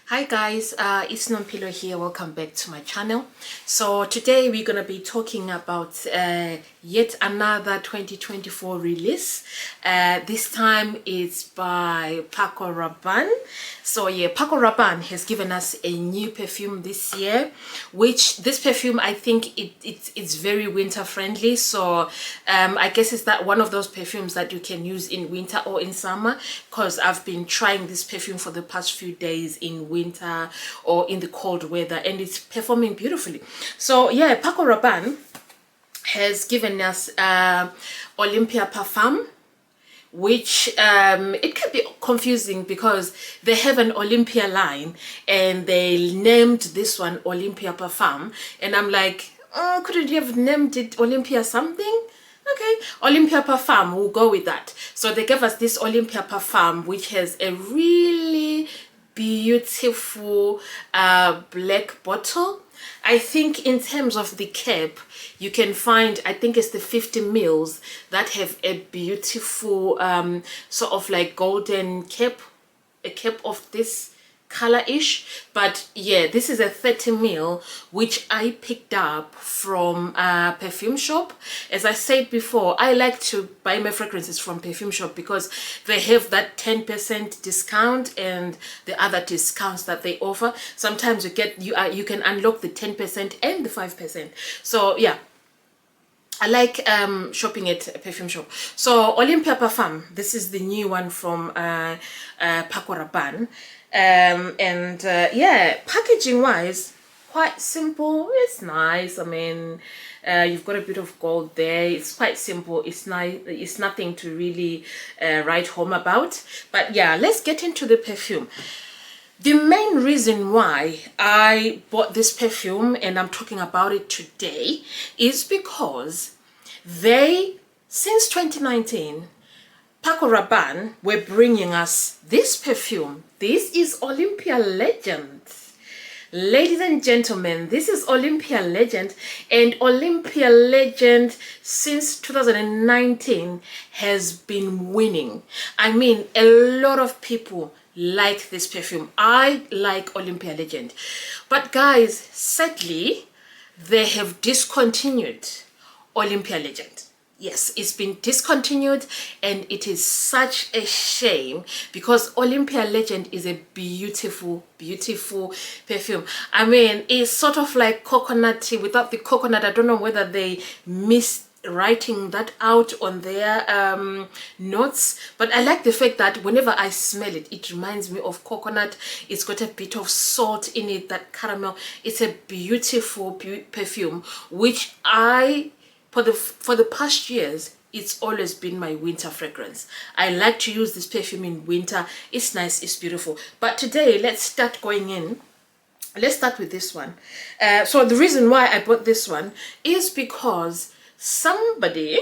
Hi guys, it's Nompilo here. Welcome back to my channel. So today we're gonna be talking about yet another 2024 release. This time it's by Paco Rabanne. So yeah, Paco Rabanne has given us a new perfume this year, which this perfume I think it's very winter friendly. So I guess it's that one of those perfumes that you can use in winter or in summer, because I've been trying this perfume for the past few days in winter or in the cold weather, and it's performing beautifully. So yeah, Paco Rabanne has given us Olympea Parfum, which it can be confusing because they have an Olympea line and they named this one Olympea Parfum, and I'm like, oh, couldn't you have named it Olympia something? Okay, Olympea Parfum, we'll go with that. So they gave us this Olympea Parfum, which has a really beautiful black bottle. I think in terms of the cap, you can find, I think it's the 50 mils that have a beautiful sort of like golden cap, a cap of this color-ish. But yeah, this is a 30 mil which I picked up from a perfume shop. As I said before, I like to buy my fragrances from perfume shop because they have that 10% discount and the other discounts that they offer. Sometimes you can unlock the 10% and the 5%. So yeah, I like shopping at a perfume shop. So Olympea Parfum, this is the new one from Paco Rabanne. Yeah, packaging wise, quite simple. It's nice. I mean, you've got a bit of gold there. It's quite simple. It's nice. It's nothing to really write home about. But yeah, let's get into the perfume. The main reason why I bought this perfume, and I'm talking about it today, is because since 2019, Paco Rabanne were bringing us this perfume. This is Olympea Legend. Ladies and gentlemen, this is Olympea Legend, and Olympea Legend since 2019 has been winning. I mean, a lot of people like this perfume. I like Olympea Legend. But guys, sadly, they have discontinued Olympea Legend. Yes, it's been discontinued, and it is such a shame because Olympea Legend is a beautiful, beautiful perfume. I mean, it's sort of like coconutty without the coconut. I don't know whether they missed writing that out on their notes, but I like the fact that whenever I smell it, it reminds me of coconut. It's got a bit of salt in it, that caramel. It's a beautiful perfume, which for the past years, it's always been my winter fragrance. I like to use this perfume in winter. It's nice, it's beautiful. But today, let's start going in. Let's start with this one. So the reason why I bought this one is because somebody,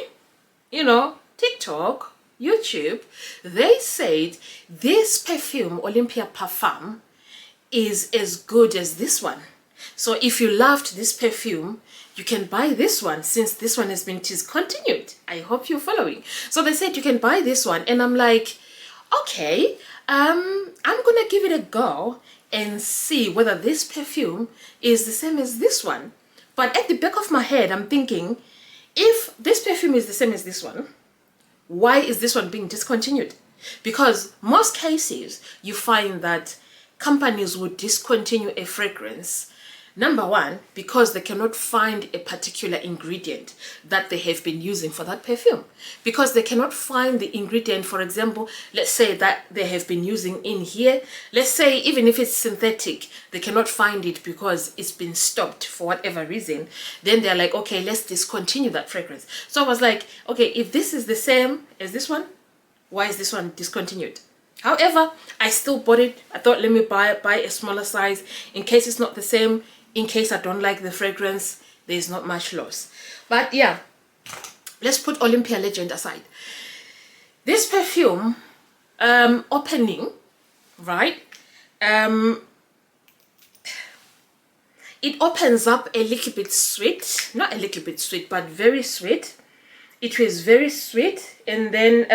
TikTok, YouTube, they said this perfume, Olympea Parfum, is as good as this one. So if you loved this perfume, you can buy this one since this one has been discontinued. I hope you're following. So they said you can buy this one, and I'm like, okay, I'm gonna give it a go and see whether this perfume is the same as this one. But at the back of my head, I'm thinking, if this perfume is the same as this one, why is this one being discontinued? Because most cases you find that companies would discontinue a fragrance, number one, because they cannot find a particular ingredient that they have been using for that perfume. Because they cannot find the ingredient, for example, let's say that they have been using in here. Let's say even if it's synthetic, they cannot find it because it's been stopped for whatever reason. Then they're like, okay, let's discontinue that fragrance. So I was like, okay, if this is the same as this one, why is this one discontinued? However, I still bought it. I thought, let me buy a smaller size in case it's not the same. In case I don't like the fragrance, there's not much loss. But yeah, let's put Olympea Legend aside. This perfume, opening, right? It opens up a little bit sweet. Not a little bit sweet, but very sweet. It was very sweet. And then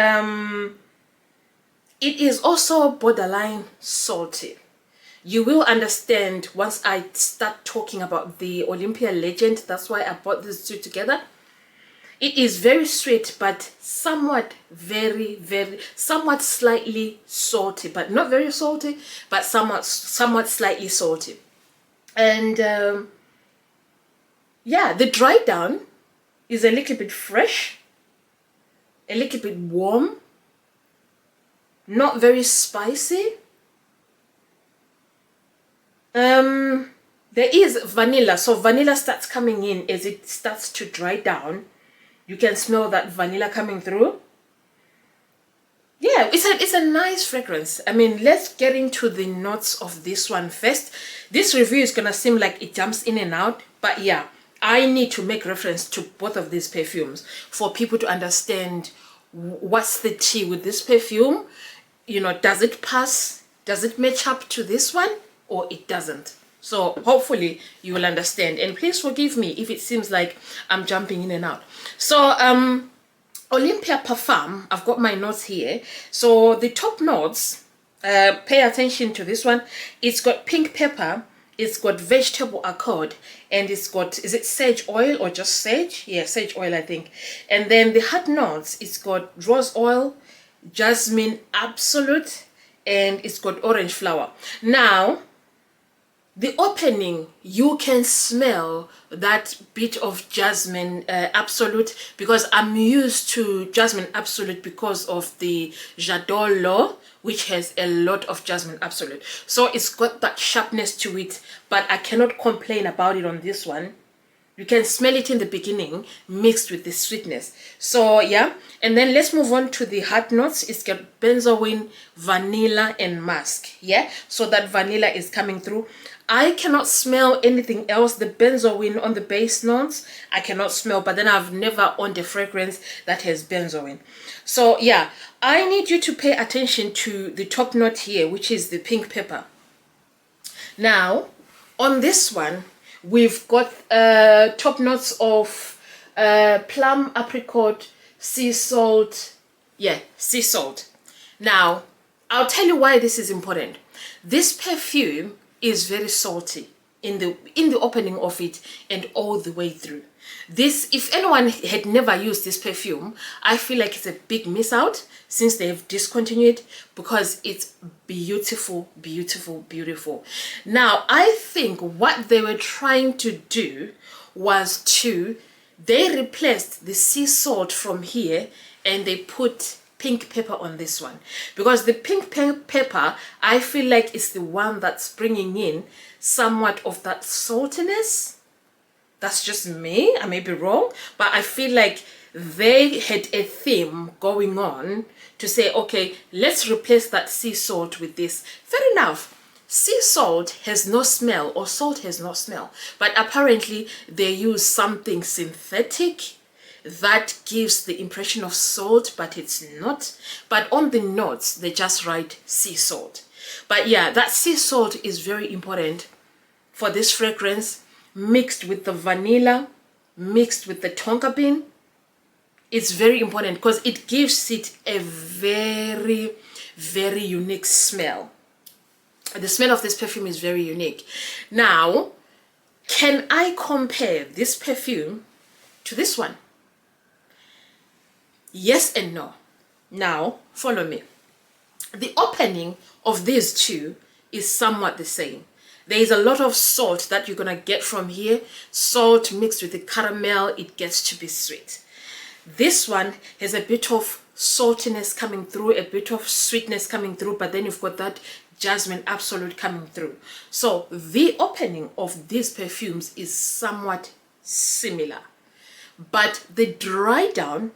it is also borderline salty. You will understand once I start talking about the Olympea Legend. That's why I bought these two together. It is very sweet, but somewhat somewhat slightly salty, but not very salty, but somewhat slightly salty. And yeah, the dry down is a little bit fresh, a little bit warm, not very spicy. There is vanilla, so vanilla starts coming in as it starts to dry down. You can smell that vanilla coming through. Yeah, it's a nice fragrance. I mean, let's get into the notes of this one first. This review is gonna seem like it jumps in and out, but yeah, I need to make reference to both of these perfumes for people to understand what's the tea with this perfume. You know, does it pass? Does it match up to this one, or it doesn't? So hopefully you will understand, and please forgive me if it seems like I'm jumping in and out. So Olympea Parfum, I've got my notes here. So the top notes, pay attention to this one. It's got pink pepper, it's got vegetable accord, and it's got, is it sage oil or just sage? Yeah, sage oil, I think. And then the hot notes, it's got rose oil, jasmine absolute, and it's got orange flower. Now, the opening, you can smell that bit of jasmine absolute, because I'm used to jasmine absolute because of the J'adore L'Eau, which has a lot of jasmine absolute. So it's got that sharpness to it, but I cannot complain about it on this one. You can smell it in the beginning mixed with the sweetness. So yeah, and then let's move on to the hot notes. It's got benzoin, vanilla, and musk. Yeah, so that vanilla is coming through. I cannot smell anything else. The benzoin on the base notes I cannot smell, but then I've never owned a fragrance that has benzoin. So yeah, I need you to pay attention to the top note here, which is the pink pepper. Now on this one, we've got top notes of plum, apricot, sea salt. Yeah, sea salt. Now, I'll tell you why this is important. This perfume is very salty in the opening of it and all the way through. This, if anyone had never used this perfume, I feel like it's a big miss out since they've discontinued, because it's beautiful, beautiful, beautiful. Now, I think what they were trying to do was they replaced the sea salt from here and they put pink pepper on this one, because the pink pepper, I feel like it's the one that's bringing in somewhat of that saltiness. That's just me, I may be wrong, but I feel like they had a theme going on to say, okay, let's replace that sea salt with this. Fair enough, sea salt has no smell, or salt has no smell, but apparently they use something synthetic that gives the impression of salt, but it's not. But on the notes, they just write sea salt. But yeah, that sea salt is very important for this fragrance, mixed with the vanilla, mixed with the tonka bean. It's very important because it gives it a very, very unique smell. The smell of this perfume is very unique. Now, can I compare this perfume to this one? Yes and no. Now, follow me. The opening of these two is somewhat the same. There is a lot of salt that you're going to get from here. Salt mixed with the caramel, it gets to be sweet. This one has a bit of saltiness coming through, a bit of sweetness coming through, but then you've got that jasmine absolute coming through. So the opening of these perfumes is somewhat similar, but the dry down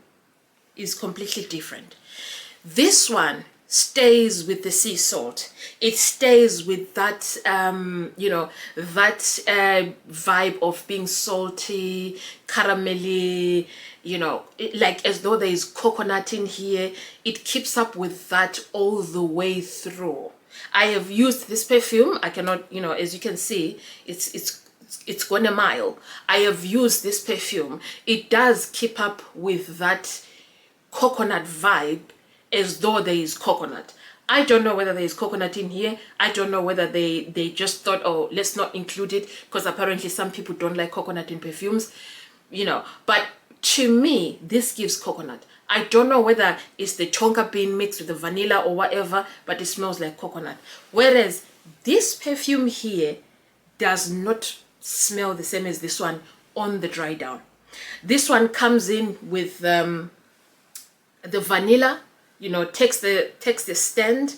is completely different. This one stays with the sea salt. It stays with that vibe of being salty, caramelly, like as though there is coconut in here. It keeps up with that all the way through. I have used this perfume. I cannot, as you can see, it's gone a mile. I have used this perfume. It does keep up with that coconut vibe as though there is coconut. I don't know whether there's coconut in here. I don't know whether they just thought, oh, let's not include it, because apparently some people don't like coconut in perfumes, you know. But to me, this gives coconut. I don't know whether it's the tonka bean mixed with the vanilla or whatever, but it smells like coconut. Whereas this perfume here does not smell the same as this one on the dry down. This one comes in with the vanilla, you know, takes the stand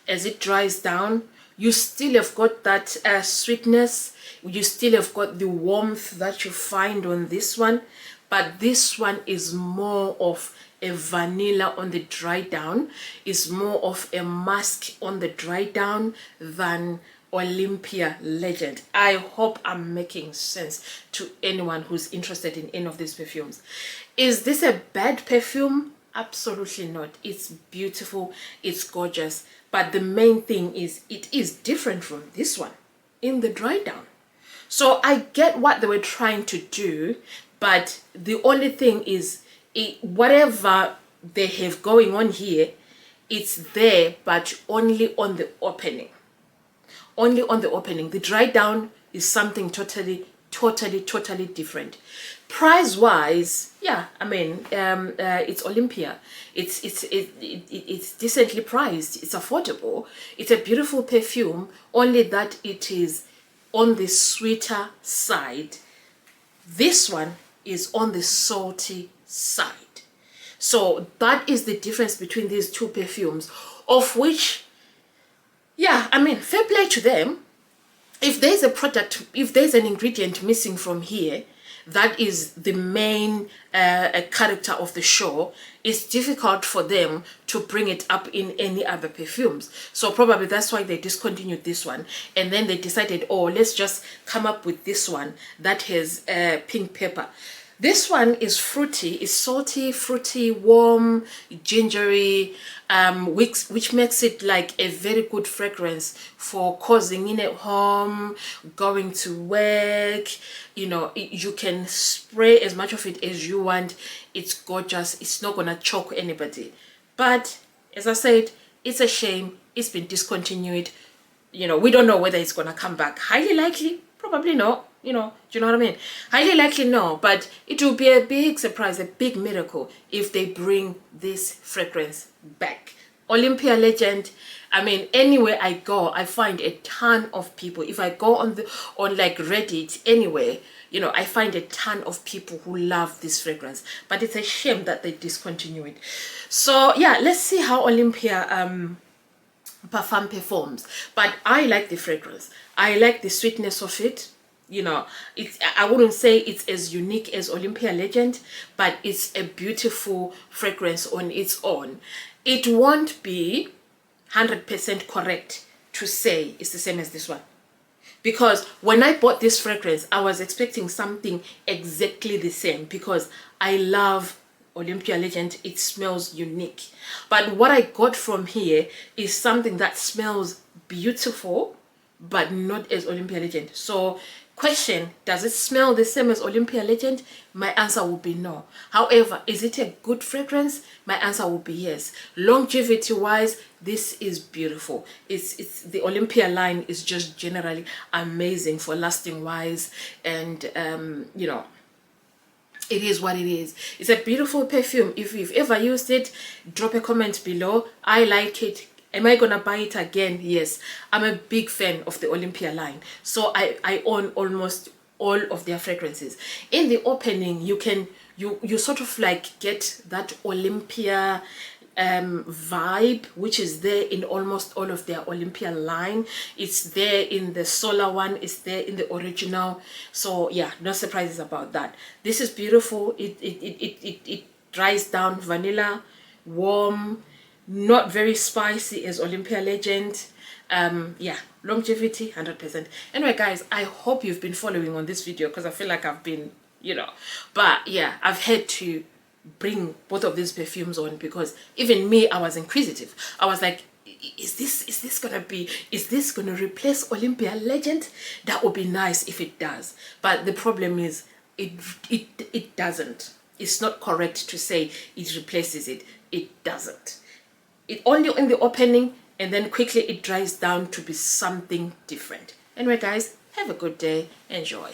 as it dries down. You still have got that sweetness. You still have got the warmth that you find on this one, but this one is more of a vanilla on the dry down, is more of a musk on the dry down than Olympea Legend. I hope I'm making sense to anyone who's interested in any of these perfumes. Is this a bad perfume? Absolutely not. It's beautiful, it's gorgeous, but the main thing is it is different from this one in the dry down. So I get what they were trying to do, but the only thing is whatever they have going on here, it's there, but only on the opening. Only on the opening. The dry down is something totally different. Price wise, yeah, I mean, it's Olympea. It's decently priced. It's affordable. It's a beautiful perfume, only that it is on the sweeter side. This one is on the salty side. So that is the difference between these two perfumes, of which, yeah, I mean, fair play to them. If there's a product, if there's an ingredient missing from here, that is the main character of the show, it's difficult for them to bring it up in any other perfumes. So probably that's why they discontinued this one, and then they decided, oh, let's just come up with this one that has pink pepper. This one is fruity, it's salty, fruity, warm, gingery, which makes it like a very good fragrance for causing in at home, going to work. You know, you can spray as much of it as you want. It's gorgeous. It's not gonna choke anybody. But as I said, it's a shame. It's been discontinued. You know, we don't know whether it's gonna come back. Highly likely, probably not. You know, do you know what I mean? Highly likely no, but it will be a big surprise, a big miracle if they bring this fragrance back. Olympea Legend, I mean, anywhere I go, I find a ton of people. If I go on like Reddit, anywhere, you know, I find a ton of people who love this fragrance. But it's a shame that they discontinue it. So yeah, let's see how Olympea Parfum performs. But I like the fragrance. I like the sweetness of it. You know, I wouldn't say it's as unique as Olympea Legend, but it's a beautiful fragrance on its own. It won't be 100% correct to say it's the same as this one, because when I bought this fragrance, I was expecting something exactly the same, because I love Olympea Legend. It smells unique, but what I got from here is something that smells beautiful but not as Olympea Legend. So question, does it smell the same as Olympea Legend? My answer would be no. However, is it a good fragrance? My answer would be yes. Longevity wise, this is beautiful. It's the Olympea line is just generally amazing for lasting wise, and you know, it is what it is. It's a beautiful perfume. If you've ever used it, drop a comment below. I like it. Am I gonna buy it again? Yes. I'm a big fan of the Olympea line, so I own almost all of their fragrances. In the opening, you sort of like get that Olympea vibe, which is there in almost all of their Olympea line. It's there in the solar one, it's there in the original. So yeah, no surprises about that. This is beautiful. It dries down, vanilla, warm, not very spicy as Olympea Legend. Yeah, longevity 100%. Anyway guys, I hope you've been following on this video, because I feel like I've been, you know, but yeah, I've had to bring both of these perfumes on, because even me, I was inquisitive. I was like, is this gonna replace Olympea Legend? That would be nice if it does, but the problem is it doesn't. It's not correct to say it replaces it. It doesn't. It only in the opening, and then quickly it dries down to be something different. Anyway guys, have a good day. Enjoy.